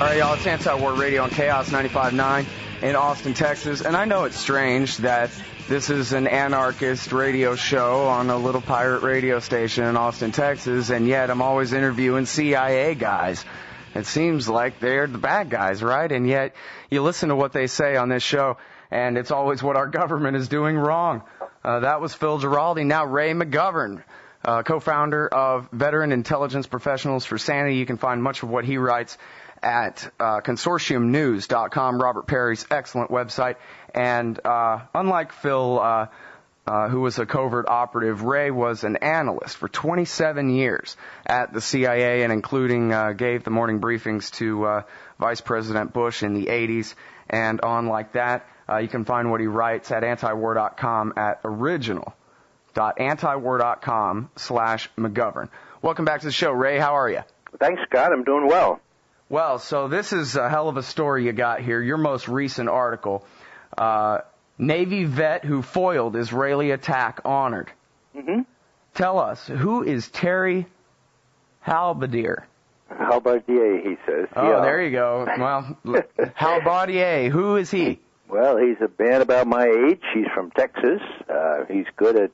All right, y'all, it's Anti-War Radio on Chaos 95.9 in Austin, Texas. And I know it's strange that this is an anarchist radio show on a little pirate radio station in Austin, Texas, and yet I'm always interviewing CIA guys. It seems like they're the bad guys, right? And yet you listen to what they say on this show, and it's always what our government is doing wrong. That was Phil Giraldi. Now Ray McGovern, co-founder of Veteran Intelligence Professionals for Sanity. You can find much of what he writes at consortiumnews.com, Robert Perry's excellent website. And unlike Phil, who was a covert operative, Ray was an analyst for 27 years at the CIA, and including gave the morning briefings to Vice President Bush in the 80s and on like that. You can find what he writes at antiwar.com at original.antiwar.com/McGovern. Welcome back to the show, Ray. How are you? Thanks, Scott. I'm doing well. Well, so this is a hell of a story you got here. Your most recent article, Navy vet who foiled Israeli attack honored. Mm-hmm. Tell us, who is Terry Halbardier? Halbardier, he says. Oh, yeah. There you go. Well, Halbardier, who is he? Well, he's a man about my age. He's from Texas. He's good at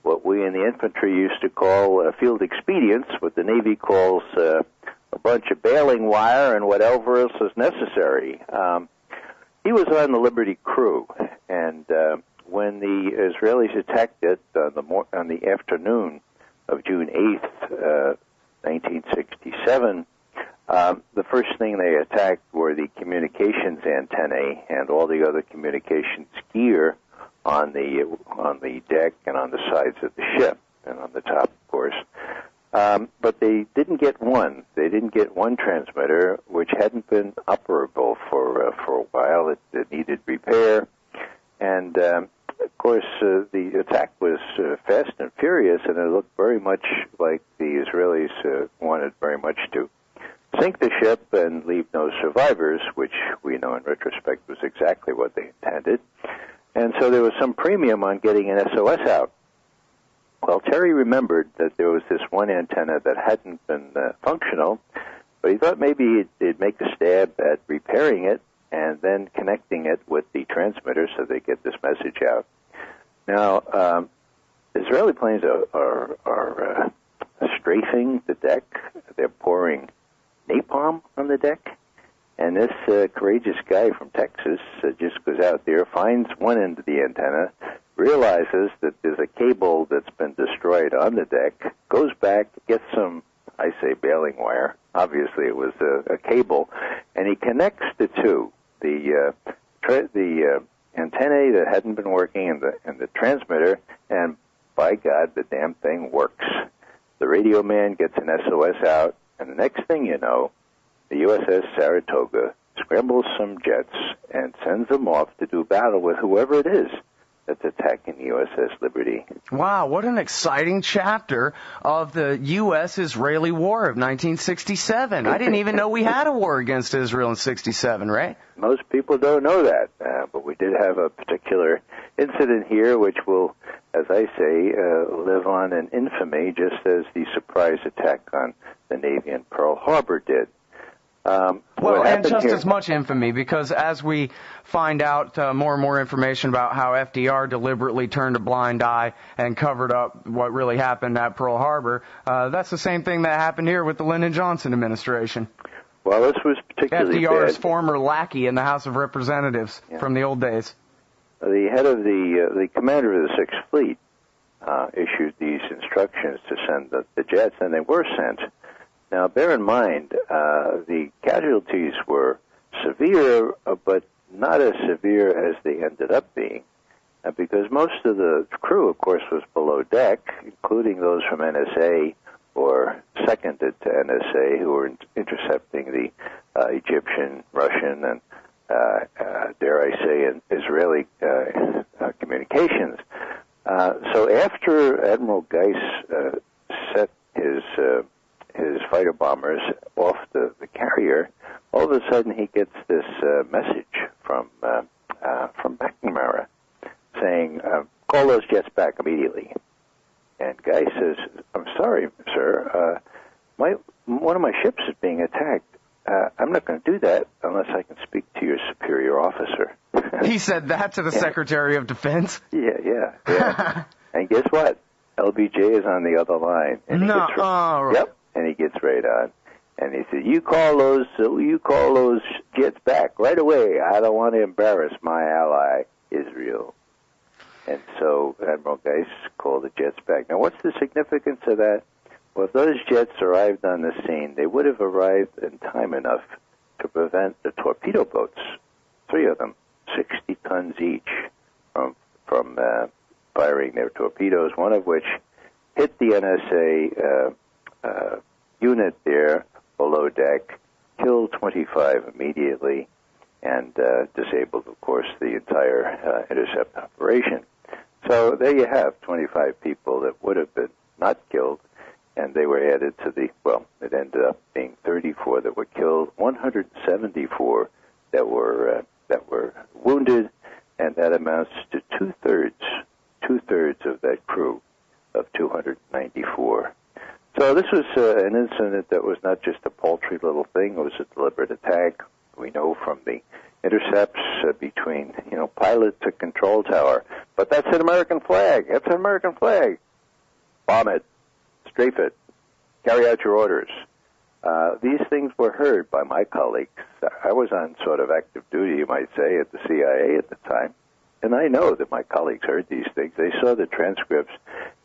what we in the infantry used to call field expedients, what the Navy calls a bunch of baling wire and whatever else is necessary. He was on the Liberty crew, and when the Israelis attacked it on the afternoon of June 8th, 1967, the first thing they attacked were the communications antennae and all the other communications gear on the deck and on the sides of the ship, and on the top, of course. But they didn't get one. They didn't get one transmitter, which hadn't been operable for a while. It needed repair, and of course the attack was fast and furious, and it looked very much like the Israelis wanted very much to sink the ship and leave no survivors, which we know in retrospect was exactly what they intended. And so there was some premium on getting an SOS out. Well, Terry remembered that there was this one antenna that hadn't been functional, but he thought maybe he'd make a stab at repairing it and then connecting it with the transmitter so they get this message out. Now, Israeli planes are strafing the deck. They're pouring napalm on the deck, and this courageous guy from Texas just goes out there, finds one end of the antenna, realizes that there's a cable that's been destroyed on the deck, goes back, gets some, I say, baling wire. Obviously, it was a cable, and he connects the two, the antennae that hadn't been working and the transmitter, and by God, the damn thing works. The radio man gets an SOS out, and the next thing you know, the USS Saratoga scrambles some jets and sends them off to do battle with whoever it is that's attacking the USS Liberty. Wow, what an exciting chapter of the U.S.-Israeli War of 1967. I didn't even know we had a war against Israel in 67, right? Most people don't know that, but we did have a particular incident here which will, as I say, live on in infamy, just as the surprise attack on the Navy in Pearl Harbor did. Well, and just as much infamy, because as we find out more and more information about how FDR deliberately turned a blind eye and covered up what really happened at Pearl Harbor, that's the same thing that happened here with the Lyndon Johnson administration. Well, this was particularly FDR's bad. former lackey in the House of Representatives from the old days. The head of the commander of the Sixth Fleet issued these instructions to send the jets, and they were sent. Now, bear in mind, the casualties were severe, but not as severe as they ended up being, because most of the crew, of course, was below deck, including those from NSA or seconded to NSA who were intercepting the Egyptian, Russian, and, dare I say, Israeli communications. So after Admiral Geis set his fighter bombers off the carrier, all of a sudden he gets this message from McNamara saying, "Call those jets back immediately." And Guy says, "I'm sorry, sir. One of my ships is being attacked. I'm not going He said that to the Secretary of Defense? Yeah. And guess what? LBJ is on the other line. And Yep, and he gets right on. And he said, you call those jets back right away. I don't want to embarrass my ally, Israel. And so Admiral Geis called the jets back. Now, what's the significance of that? Well, if those jets arrived on the scene, they would have arrived in time enough to prevent the torpedo boats, 3 of them, 60 tons each, from firing their torpedoes, one of which hit the NSA unit there below deck, killed 25 immediately, and disabled, of course, the entire intercept operation. So there you have 25 people that would have been not killed, and they were added to it ended up being 34 that were killed, 174 that were wounded, and that amounts to two-thirds of that crew of 294. So this was an incident that was not just a paltry little thing. It was a deliberate attack. We know from the intercepts between, pilot to control tower. But that's an American flag. That's an American flag. Bomb it. Strafe it. Carry out your orders. These things were heard by my colleagues. I was on sort of active duty, you might say, at the CIA at the time. And I know that my colleagues heard these things. They saw the transcripts.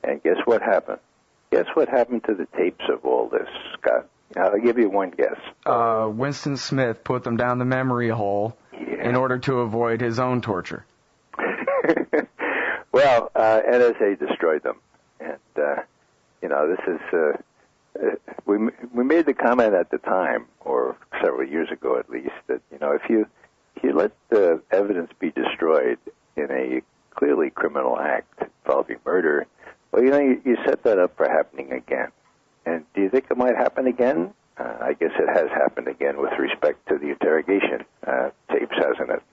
And guess what happened? Guess what happened to the tapes of all this, Scott? I'll give you one guess. Winston Smith put them down the memory hole in order to avoid his own torture. Well, NSA destroyed them. And, this is... we made the comment at the time, or several years ago at least, that, if you let the evidence be destroyed in a clearly criminal act involving murder, well, you set that up for happening again. And do you think it might happen again? I guess it has happened again with respect to the interrogation tapes, hasn't it?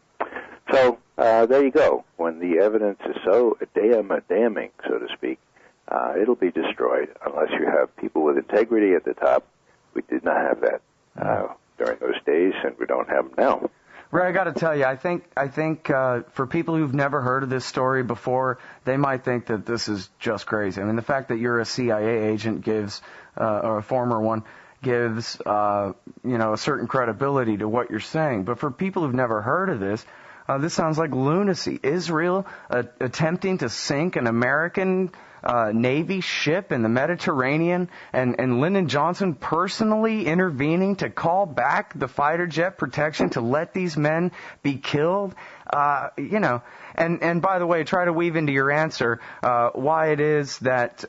So there you go. When the evidence is so damning, so to speak, it'll be destroyed unless you have people with integrity at the top. We did not have that during those days, and we don't have them now. Ray, I got to tell you, I think for people who've never heard of this story before, they might think that this is just crazy. I mean, the fact that you're a CIA agent gives, or a former one, gives, a certain credibility to what you're saying. But for people who've never heard of this sounds like lunacy. Israel attempting to sink an American Navy ship in the Mediterranean, and Lyndon Johnson personally intervening to call back the fighter jet protection to let these men be killed. And by the way, try to weave into your answer why it is that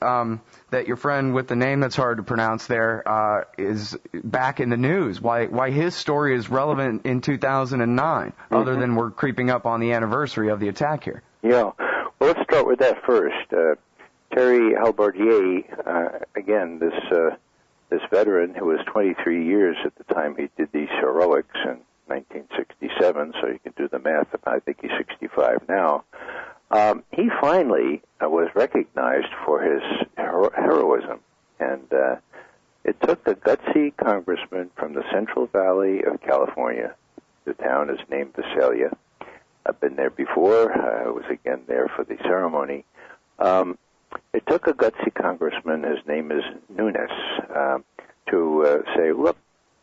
your friend with the name that's hard to pronounce there is back in the news. Why his story is relevant in 2009, other than we're creeping up on the anniversary of the attack here. Yeah. Well, let's start with that first. Terry Halbardier, again, this veteran who was 23 years at the time he did these heroics in 1967, so you can do the math. I think he's 65 now. He finally was recognized for his heroism, and it took a gutsy congressman from the Central Valley of California. The town is named Visalia. I've been there before. I was again there for the ceremony. It took a gutsy congressman, his name is Nunes, to say, look,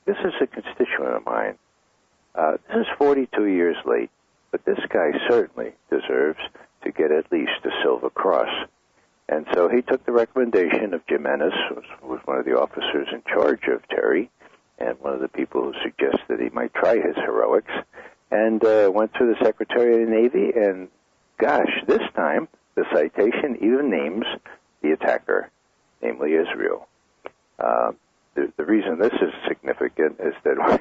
this is a constituent of mine. This is 42 years late, but this guy certainly deserves to get at least a Silver Cross. And so he took the recommendation of Jim Ennis, who was one of the officers in charge of Terry, and one of the people who suggested he might try his heroics, and went through the Secretary of the Navy, and gosh, this time the citation even names the attacker, namely Israel. The reason this is significant is that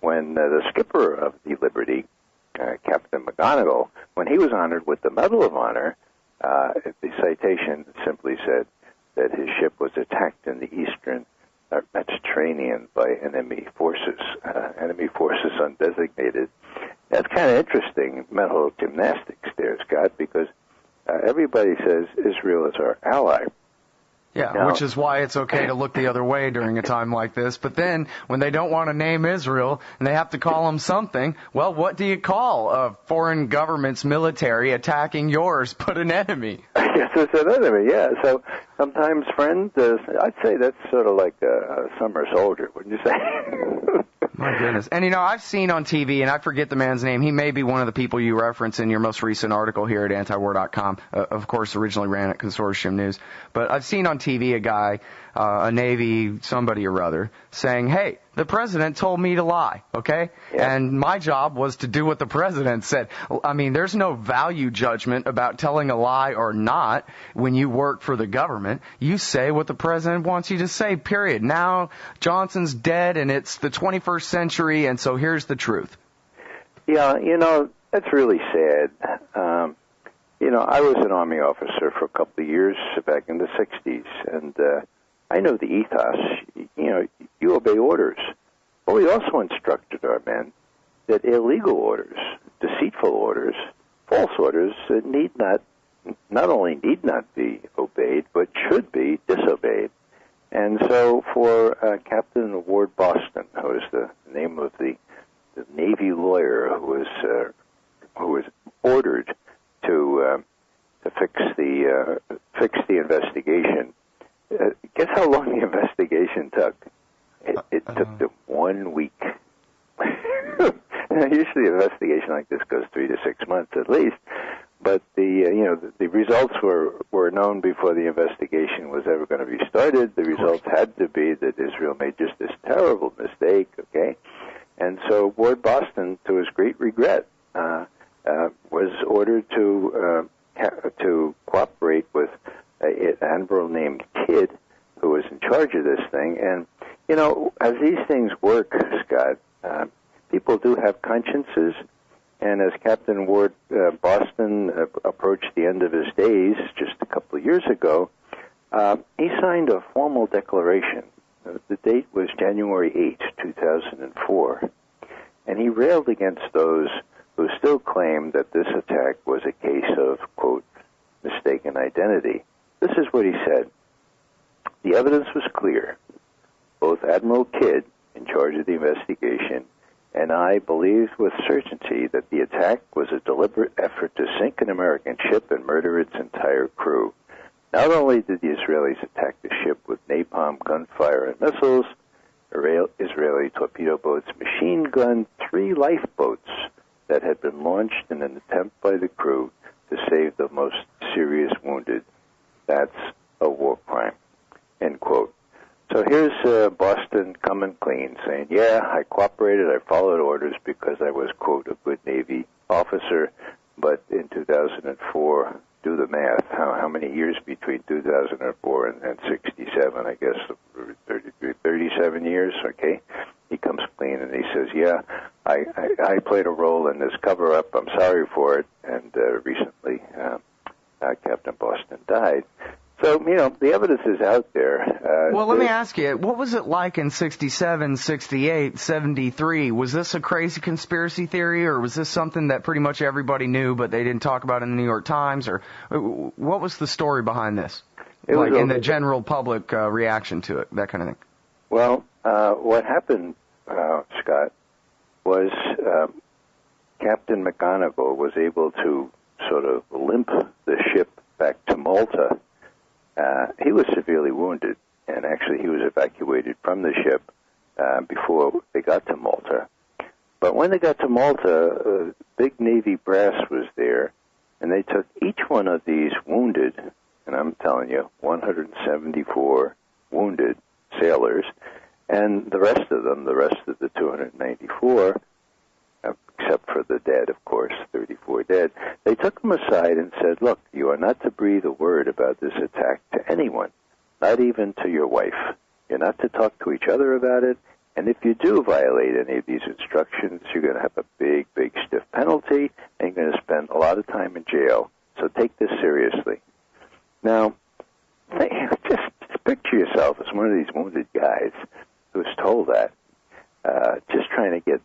when the skipper of the Liberty, Captain McGonigal, when he was honored with the Medal of Honor, the citation simply said that his ship was attacked in the eastern Mediterranean by enemy forces undesignated. That's kind of interesting mental gymnastics there, Scott, because everybody says Israel is our ally. Yeah, now, which is why it's okay to look the other way during a time like this. But then, when they don't want to name Israel, and they have to call them something, well, what do you call a foreign government's military attacking yours, but an enemy? Yes, it's an enemy, yeah. So sometimes, friend, I'd say that's sort of like a summer soldier, wouldn't you say? My goodness. And, I've seen on TV, and I forget the man's name. He may be one of the people you reference in your most recent article here at antiwar.com. Of course, originally ran at Consortium News. But I've seen on TV a guy, a Navy somebody or other, saying, hey, the president told me to lie, okay? Yeah. And my job was to do what the president said. I mean, there's no value judgment about telling a lie or not when you work for the government. You say what the president wants you to say, period. Now, Johnson's dead, and it's the 21st century, and so here's the truth. Yeah, that's really sad. I was an Army officer for a couple of years back in the 60s, and I know the ethos. You obey orders. But we also instructed our men that illegal orders, deceitful orders, false orders not only need not be obeyed, but should be disobeyed. And so for Captain Ward Boston, who is the name of the Navy lawyer who was ordered to fix the investigation, guess how long the investigation took? It took them 1 week. Usually, an investigation like this goes 3 to 6 months at least. But the results were known before the investigation was ever going to be started. The results had to be that Israel made just this terrible mistake. Okay, and so Ward Boston, to his great regret, was ordered to cooperate with an admiral named Kidd, who was in charge of this thing. And as these things work, Scott, people do have consciences. And as Captain Ward Boston approached the end of his days just a couple of years ago, he signed a formal declaration. The date was January 8, 2004. And he railed against those who still claim that this attack was a case of, quote, mistaken identity. This is what he said. The evidence was clear. Both Admiral Kidd, in charge of the investigation, and I believed with certainty that the attack was a deliberate effort to sink an American ship and murder its entire crew. Not only did the Israelis attack the ship with napalm, gunfire, and missiles, Israeli torpedo boats machine gunned 3 lifeboats that had been launched in an attempt by the crew to save the most serious wounded. That's a war crime, end quote. So here's Boston coming clean, saying, yeah, I cooperated, I followed orders because I was, quote, a good Navy officer, but in 2004, do the math, how many years between 2004 and 67, I guess, 37 years, okay? He comes clean and he says, yeah, I played a role in this cover-up, I'm sorry for it, and recently Captain Boston died. So, the evidence is out there. Well, let me ask you, what was it like in 67, 68, 73? Was this a crazy conspiracy theory, or was this something that pretty much everybody knew but they didn't talk about in the New York Times? Or what was the story behind this? In the general public reaction to it, that kind of thing? Well, what happened, Scott, was Captain McGonigal was able to sort of limp the ship back to Malta. He was severely wounded, and actually he was evacuated from the ship before they got to Malta. But when they got to Malta, big Navy brass was there, and they took each one of these wounded, and I'm telling you, 174 wounded sailors, and the rest of the 294, except for the dead, of course, 34 dead, they took them aside and said, look, you are not to breathe a word about this attack to anyone, not even to your wife. You're not to talk to each other about it, and if you do violate any of these instructions, you're going to have a big, big stiff penalty, and you're going to spend a lot of time in jail. So take this seriously. Now, just picture yourself as one of these wounded guys who's told that, just trying to get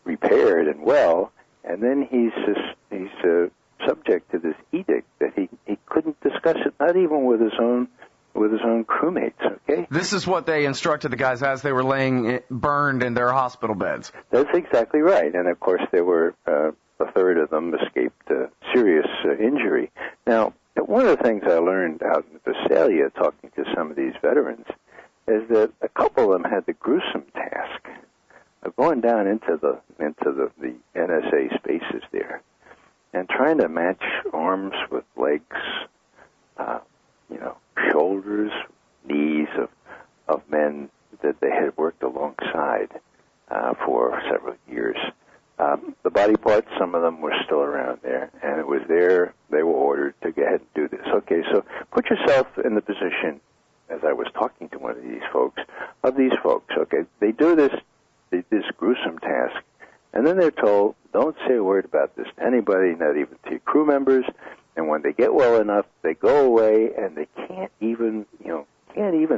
repaired and well, and then he's subject to this edict that he couldn't discuss it, not even with his own with his own crewmates, okay? This is what they instructed the guys as they were laying burned in their hospital beds. That's exactly right. And, of course, there were a third of them escaped serious injury. Now, one of the things I learned out in Visalia talking to some of these veterans is that a couple of them had the gruesome task of going down into the NSA spaces there and trying to match arms with legs, shoulders, knees of men that they had worked alongside for several years. The body parts, some of them were still around there, and it was there. They were ordered to go ahead and do this. Okay, so put yourself in the position, as I was talking to one of these folks, okay? They do this gruesome task, and then they're told, don't say a word about this to anybody, not even to your crew members, and when they get well enough, they go away, and they can't even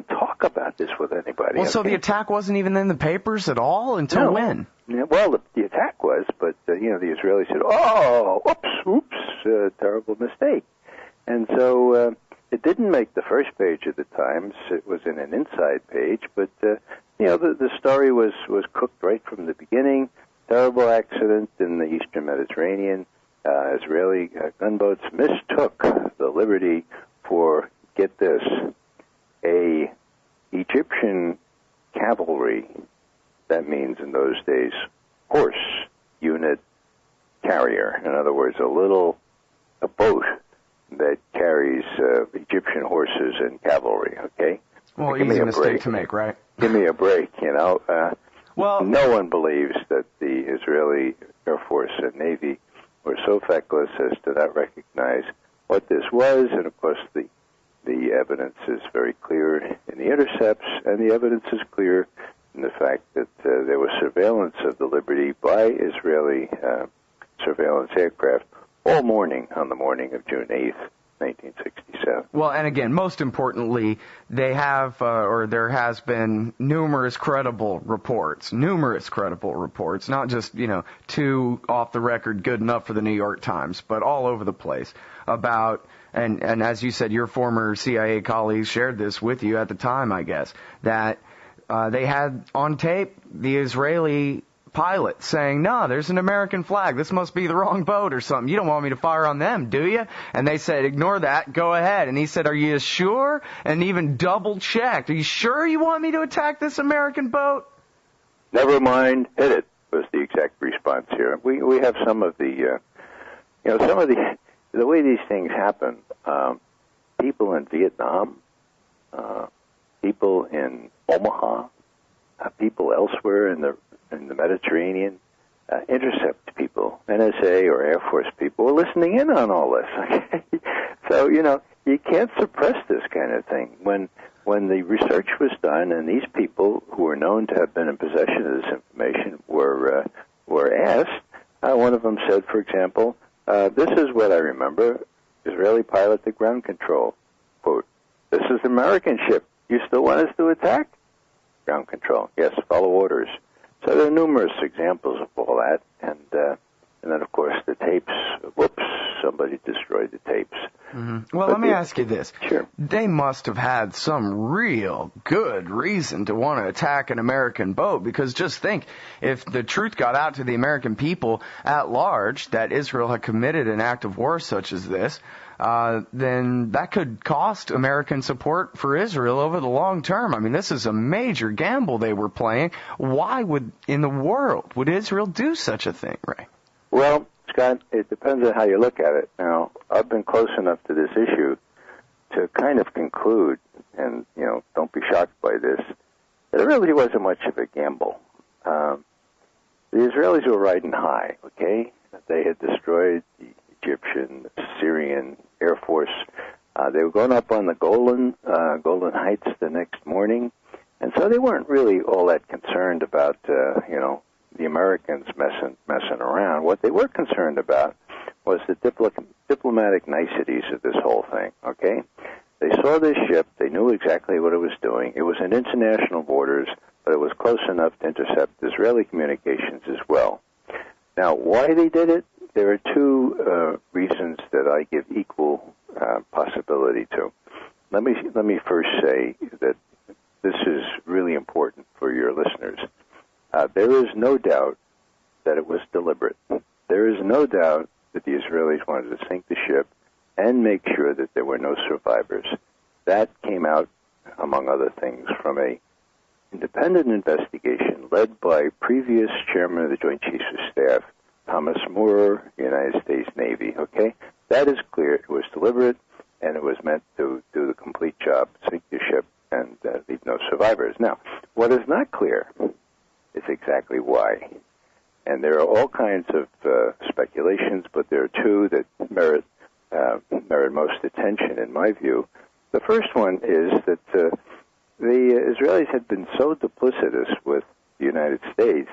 talk about this with anybody. Well, okay? So the attack wasn't even in the papers at all until when? Yeah, well, the attack was, but, the Israelis said, oops, terrible mistake. And so it didn't make the first page of the Times. It was in an inside page, but, the story was cooked right from the beginning. Terrible accident in the eastern Mediterranean. Israeli gunboats mistook the Liberty for, get this, a Egyptian cavalry, that means in those days, horse unit carrier. In other words, a boat that carries Egyptian horses and cavalry, okay? Well, easy mistake to make, right? Give me a break, Well, no one believes that the Israeli Air Force and Navy were so feckless as to not recognize what this was, and of course the evidence is very clear in the intercepts, and the evidence is clear in the fact that there was surveillance of the Liberty by Israeli surveillance aircraft all morning on the morning of June 8th, 1967. Well, and again, most importantly, they have, there has been numerous credible reports, not just, two off the record good enough for the New York Times, but all over the place about, and as you said, your former CIA colleagues shared this with you at the time, I guess, that they had on tape the Israeli pilot saying, no, there's an American flag. This must be the wrong boat or something. You don't want me to fire on them, do you? And they said, ignore that. Go ahead. And he said, are you sure? And even double-checked. Are you sure you want me to attack this American boat? Never mind. Hit it, was the exact response here. We have some of the way these things happen. People in Vietnam, people in Omaha, people elsewhere in the Mediterranean, intercept people, NSA or Air Force people, are listening in on all this. Okay? So, you can't suppress this kind of thing. When the research was done and these people who were known to have been in possession of this information were asked, one of them said, for example, this is what I remember, Israeli pilot to ground control, quote, this is an American ship. You still want us to attack? Ground control, yes, follow orders. So there are numerous examples of all that, and then of course the tapes. Whoops! Somebody destroyed the tapes. Mm-hmm. Well, let me ask you this: Sure. They must have had some real good reason to want to attack an American boat, because just think, if the truth got out to the American people at large that Israel had committed an act of war such as this, then that could cost American support for Israel over the long term. I mean, this is a major gamble they were playing. Why in the world would Israel do such a thing, Ray? Well, Scott, it depends on how you look at it. Now, I've been close enough to this issue to kind of conclude, and, don't be shocked by this, that it really wasn't much of a gamble. The Israelis were riding high, okay? They had destroyed the Egyptian, Syrian Air Force. They were going up on the Golden Heights the next morning, and so they weren't really all that concerned about, the Americans messing around. What they were concerned about was the diplomatic niceties of this whole thing, okay? They saw this ship. They knew exactly what it was doing. It was in international waters, but it was close enough to intercept Israeli communications as well. Now, why they did it? There are two reasons that I give equal possibility to. let me first say that this is really important for your listeners. There is no doubt that it was deliberate. There is no doubt that the Israelis wanted to sink the ship and make sure that there were no survivors. That came out, among other things, from a independent investigation led by previous chairman of the Joint Chiefs of Staff, Thomas Moore, United States Navy. Okay? That is clear. It was deliberate, and it was meant to do the complete job, sink the ship, and leave no survivors. Now, what is not clear is exactly why. And there are all kinds of speculations, but there are two that merit most attention, in my view. The first one is that the Israelis had been so duplicitous with the United States.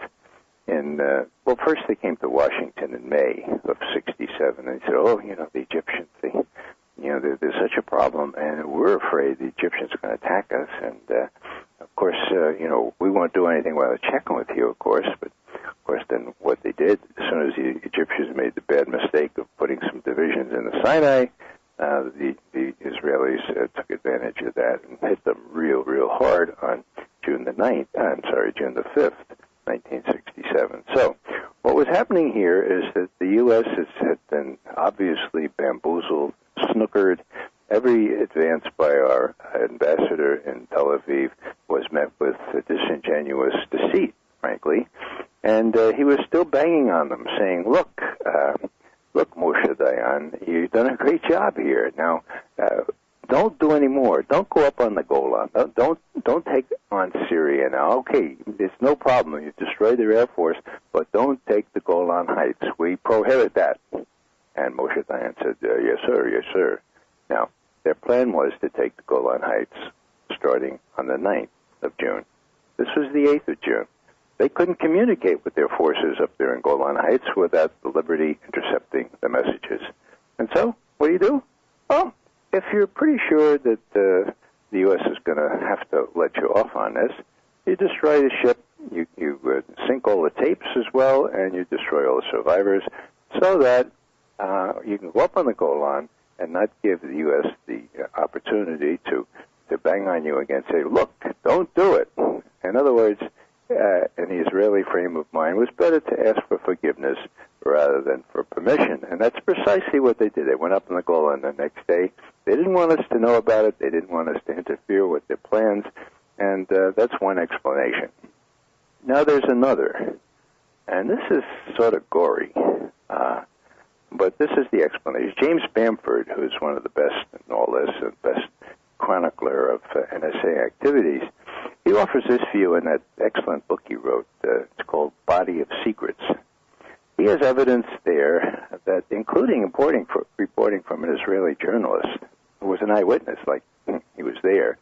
Well, first they came to Washington in May of '67, and they said, the Egyptians, there's such a problem, and we're afraid the Egyptians are going to attack us. And, of course, we won't do anything without checking with you, of course. But, of course, then what they did, as soon as the Egyptians made the bad mistake of putting some divisions in the Sinai, the Israelis took advantage of that and hit them real hard on June the 5th, 1967. So what was happening here is that the U.S. had been obviously bamboozled, snookered. Every advance by our ambassador in Tel Aviv was met with a disingenuous deceit, frankly. And he was still banging on them, saying, look, Moshe Dayan, you've done a great job here. Now, don't do any more. Don't go up on the Golan. Don't take on Syria now. Okay, it's no problem. You destroyed their Air Force, but don't take the Golan Heights. We prohibit that. And Moshe Dayan said, yes, sir. Now, their plan was to take the Golan Heights starting on the 9th of June. This was the 8th of June. They couldn't communicate with their forces up there in Golan Heights without the Liberty intercepting the messages. And so, what do? Well, if you're pretty sure that the U.S. is going to have to let you off on this, you destroy the ship, you sink all the tapes as well, and you destroy all the survivors, so that you can go up on the Golan and not give the U.S. the opportunity to bang on you again and say, look, don't do it. In other words, in the Israeli frame of mind, it was better to ask for forgiveness rather than for permission. And that's precisely what they did. They went up on the Golan the next day. They didn't want us to know about it. They didn't want us to interfere with their plans. And that's one explanation. Now there's another. And this is sort of gory. But this is the explanation. James Bamford, who's one of the best in all this, the best chronicler of NSA activities, he offers this view in that excellent book he wrote. It's called Body of Secrets. He has evidence there that, including reporting from an Israeli journalist who was an eyewitness, like he was there.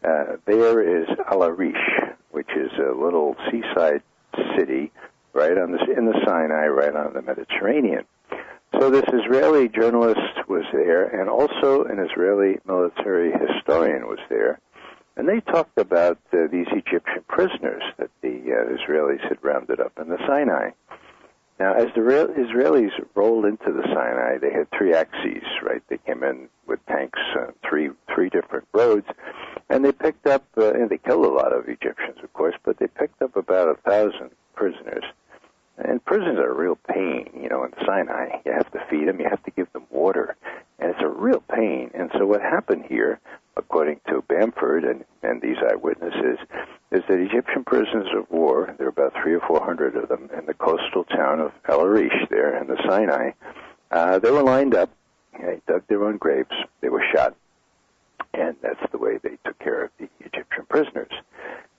There is Al Arish, which is a little seaside city right in the Sinai, right on the Mediterranean. So this Israeli journalist was there, and also an Israeli military historian was there. And they talked about these Egyptian prisoners that the Israelis had rounded up in the Sinai. Now, as the Israelis rolled into the Sinai, they had three axes, right? They came in with tanks, three different roads, and they picked up, and they killed a lot of Egyptians, of course, but they picked up about 1,000 prisoners. And prisoners are a real pain, in Sinai. You have to feed them, you have to give them water, and it's a real pain. And so what happened here, according to Bamford and these eyewitnesses, is that Egyptian prisoners of war, there are about 300 or 400 of them in the coastal town of El Arish there in the Sinai, they were lined up, they dug their own graves, they were shot, and that's the way they took care of the Egyptian prisoners.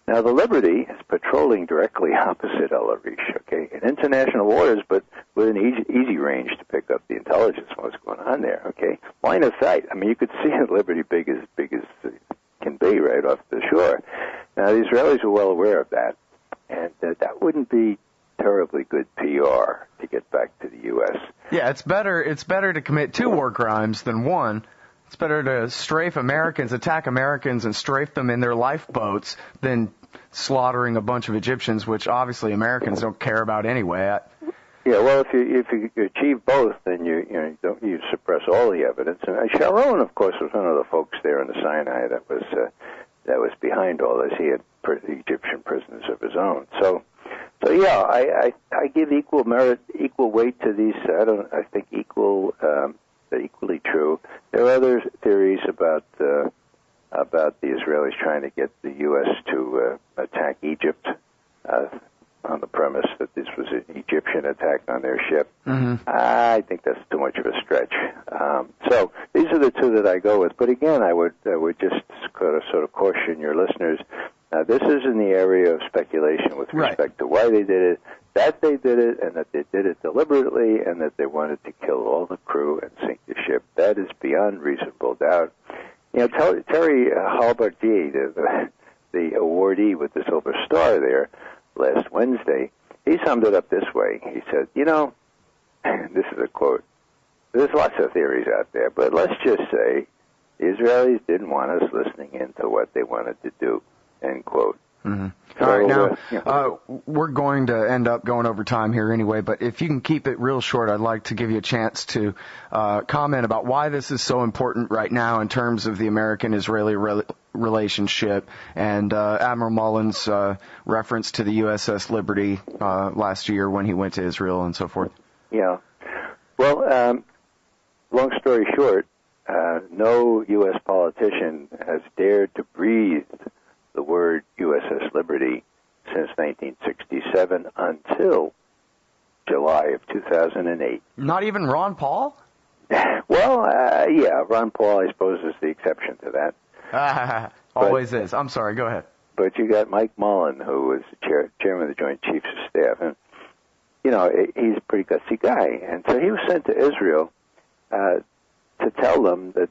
Now, the Liberty is patrolling directly opposite El Arish, okay, in international waters, but with an easy range to pick up the intelligence on what's going on there, okay? Line of sight. I mean, you could see the Liberty big as it can be right off the shore. Now, the Israelis were well aware of that, and that wouldn't be terribly good PR to get back to the U.S. Yeah, it's better to commit 2 war crimes than 1. It's better to strafe Americans, attack Americans, and strafe them in their lifeboats than slaughtering a bunch of Egyptians, which obviously Americans don't care about anyway. Yeah, well, if you achieve both, then you suppress all the evidence. And Sharon, of course, was one of the folks there in the Sinai that was behind all this. He had Egyptian prisoners of his own. So yeah, I give equal merit, equal weight to these. I think equally true. There are other theories about the Israelis trying to get the U.S. to attack Egypt on the premise that this was an Egyptian attack on their ship. Mm-hmm. I think that's too much of a stretch. So these are the two that I go with. But again, I would just sort of caution your listeners. This is in the area of speculation with respect to why they did it, that they did it, and that they did it deliberately, and that they wanted to kill all the crew and sink the ship. That is beyond reasonable doubt. Terry Halbardier, the awardee with the Silver Star there last Wednesday, he summed it up this way. He said, this is a quote, there's lots of theories out there, but let's just say the Israelis didn't want us listening in to what they wanted to do, end quote. Mm-hmm. So, all right, now, we're going to end up going over time here anyway, but if you can keep it real short, I'd like to give you a chance to comment about why this is so important right now in terms of the American-Israeli relationship and Admiral Mullen's reference to the USS Liberty last year when he went to Israel and so forth. Yeah. Well, long story short, no U.S. politician has dared to breathe the word USS Liberty since 1967 until July of 2008. Not even Ron Paul? Well, yeah, Ron Paul, I suppose, is the exception to that. Always is. I'm sorry, go ahead. But you got Mike Mullen, who was chairman of the Joint Chiefs of Staff, and, he's a pretty gutsy guy. And so he was sent to Israel to tell them that,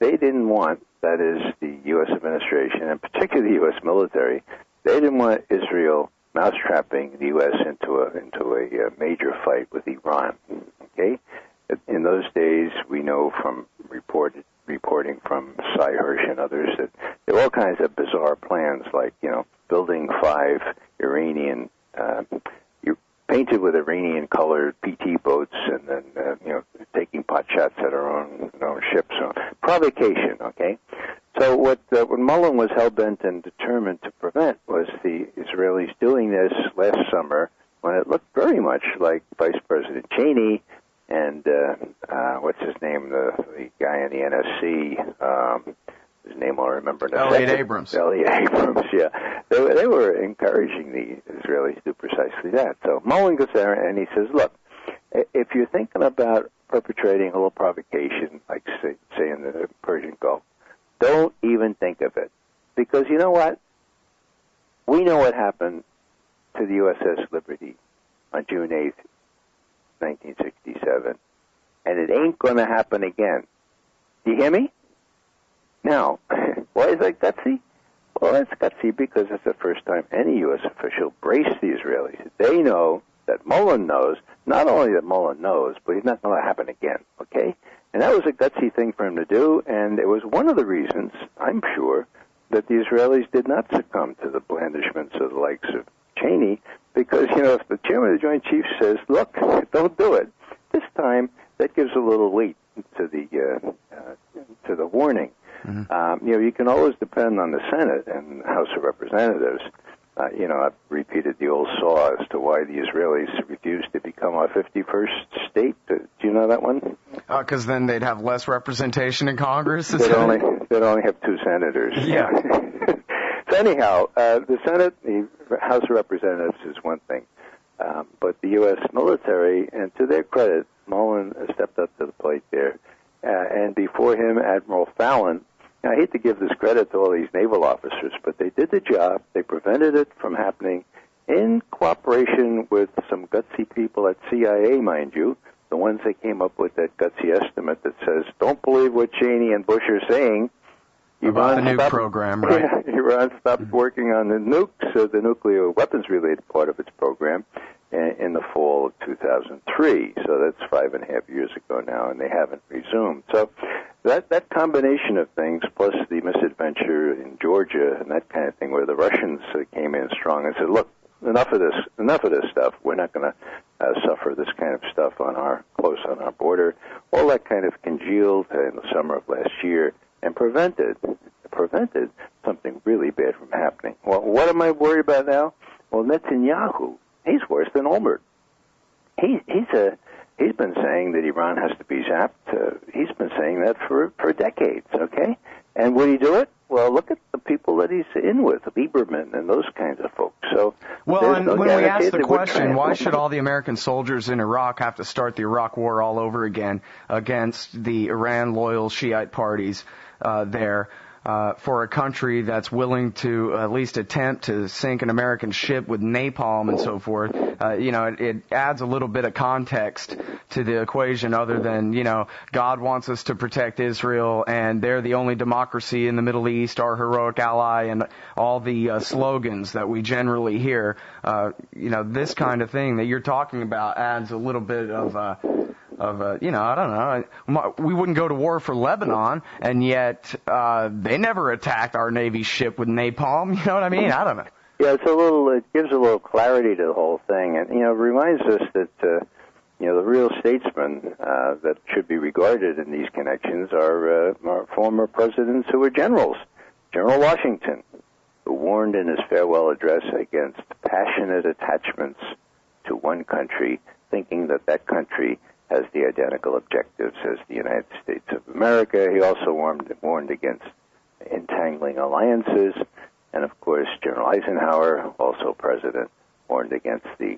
they didn't want, that is, the U.S. administration, and particularly the U.S. military, they didn't want Israel mousetrapping the U.S. into a major fight with Iran. Okay, in those days, we know from reporting from Cy Hirsch and others that there were all kinds of bizarre plans, like building 5 Iranian painted with Iranian-colored PT boats, and then taking pot shots at our own ships. So, provocation, okay? So what Mullen was hell-bent and determined to prevent was the Israelis doing this last summer when it looked very much like Vice President Cheney and what's his name, the guy in the NSC. His name I'll remember now. Elliot Abrams. Elliot Abrams, yeah. They were encouraging the Israelis to do precisely that. So Mullen goes there and he says, look, if you're thinking about perpetrating a little provocation, like say in the Persian Gulf, don't even think of it. Because you know what? We know what happened to the USS Liberty on June 8th, 1967, and it ain't going to happen again. Do you hear me? Now, why is that gutsy? Well, it's gutsy because it's the first time any U.S. official braced the Israelis. They know that Mullen knows, not only that Mullen knows, but he's not going to happen again, okay? And that was a gutsy thing for him to do, and it was one of the reasons, I'm sure, that the Israelis did not succumb to the blandishments of the likes of Cheney, because, if the chairman of the Joint Chiefs says, look, don't do it, this time that gives a little weight to the warning. Mm-hmm. You can always depend on the Senate and House of Representatives. I've repeated the old saw as to why the Israelis refused to become a 51st state. Do you know that one? Because then they'd have less representation in Congress? They'd only have 2 senators. Yeah. So anyhow, the Senate, the House of Representatives is one thing. But the U.S. military, and to their credit, Mullen stepped up to the plate there. And before him, Admiral Fallon. Now, I hate to give this credit to all these naval officers, but they did the job. They prevented it from happening in cooperation with some gutsy people at CIA, mind you, the ones that came up with that gutsy estimate that says, don't believe what Cheney and Bush are saying. About the nuke program, right? Yeah, Iran stopped working on the nukes, the nuclear weapons-related part of its program, in the fall of 2003. So that's 5.5 years ago now, and they haven't resumed. So that combination of things, plus the misadventure in Georgia and that kind of thing, where the Russians came in strong and said, look, enough of this stuff. We're not going to suffer this kind of stuff close on our border. All that kind of congealed in the summer of last year and prevented something really bad from happening. Well, what am I worried about now? Well, Netanyahu, he's worse than Olmert. He's been saying that Iran has to be zapped. He's been saying that for decades, okay? And would he do it? Well, look at the people that he's in with, Lieberman and those kinds of folks. So, well, and when we ask the question, why should all the American soldiers in Iraq have to start the Iraq War all over again against the Iran-loyal Shiite parties there? For a country that's willing to at least attempt to sink an American ship with napalm and so forth, it adds a little bit of context to the equation other than, God wants us to protect Israel and they're the only democracy in the Middle East, our heroic ally, and all the slogans that we generally hear. This kind of thing that you're talking about adds a little bit of I don't know. We wouldn't go to war for Lebanon, and yet they never attacked our Navy ship with napalm. You know what I mean? I don't know. Yeah, it gives a little clarity to the whole thing, and it reminds us that the real statesmen that should be regarded in these connections are former presidents who were generals. General Washington, who warned in his farewell address against passionate attachments to one country, thinking that country has the identical objectives as the United States of America. He also warned against entangling alliances. And, of course, General Eisenhower, also president, warned against the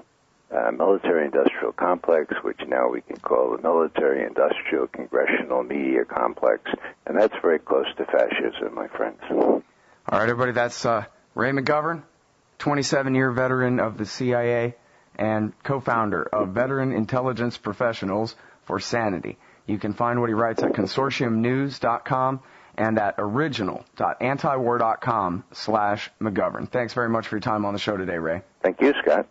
military-industrial complex, which now we can call the military-industrial congressional media complex. And that's very close to fascism, my friends. All right, everybody, that's Ray McGovern, 27-year veteran of the CIA, and co-founder of Veteran Intelligence Professionals for Sanity. You can find what he writes at consortiumnews.com and at original.antiwar.com/McGovern. Thanks very much for your time on the show today, Ray. Thank you, Scott.